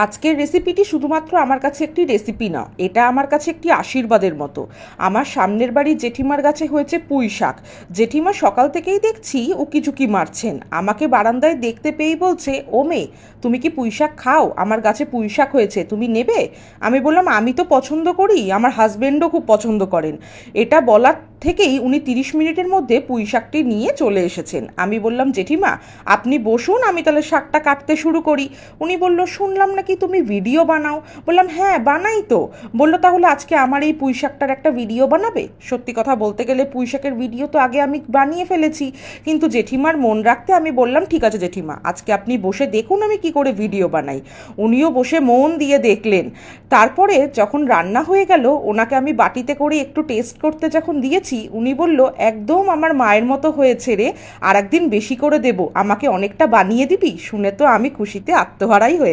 আজকের রেসিপিটি শুধুমাত্র আমার কাছে একটি রেসিপি না, এটা আমার কাছে একটি আশীর্বাদের মতো। আমার সামনের বাড়ির জেঠিমার গাছে হয়েছে পুঁই শাক। জেঠিমা সকাল থেকেই দেখছি উকিঝুঁকি মারছেন, আমাকে বারান্দায় দেখতে পেয়েই বলছে, ও মেয়ে, তুমি কি পুঁই শাক খাও? আমার গাছে পুঁই শাক হয়েছে, তুমি নেবে? আমি বললাম, আমি তো পছন্দ করি, আমার হাজবেন্ডও খুব পছন্দ করেন। এটা বলার থেকেই উনি 30 মিনিটের মধ্যে পুঁই শাকটি নিয়ে চলে এসেছেন। আমি বললাম, জেঠিমা আপনি বসুন, আমি তাহলে শাকটা কাটতে শুরু করি। উনি বলল, শুনলাম নাকি তুমি ভিডিও বানাও। বললাম, হ্যাঁ বানাই তো। বললো, তাহলে আজকে আমার এই পুঁই শাকটার একটা ভিডিও বানাবে? সত্যি কথা বলতে গেলে পুঁই শাকের ভিডিও তো আগে আমি বানিয়ে ফেলেছি, কিন্তু জেঠিমার মন রাখতে আমি বললাম, ঠিক আছে জেঠিমা, আজকে আপনি বসে দেখুন আমি কি করে ভিডিও বানাই। উনিও বসে মন দিয়ে দেখলেন। তারপরে যখন রান্না হয়ে গেল, ওনাকে আমি বাটিতে করে একটু টেস্ট করতে যখন দিয়েছি, উনি বলল, একদম আমার মায়ের মতো হয়েছে রে, আর একদিন বেশি করে দেব, আমাকে অনেকটা বানিয়ে দিবি? শুনে তো আমি খুশিতে আত্মহারাই হয়ে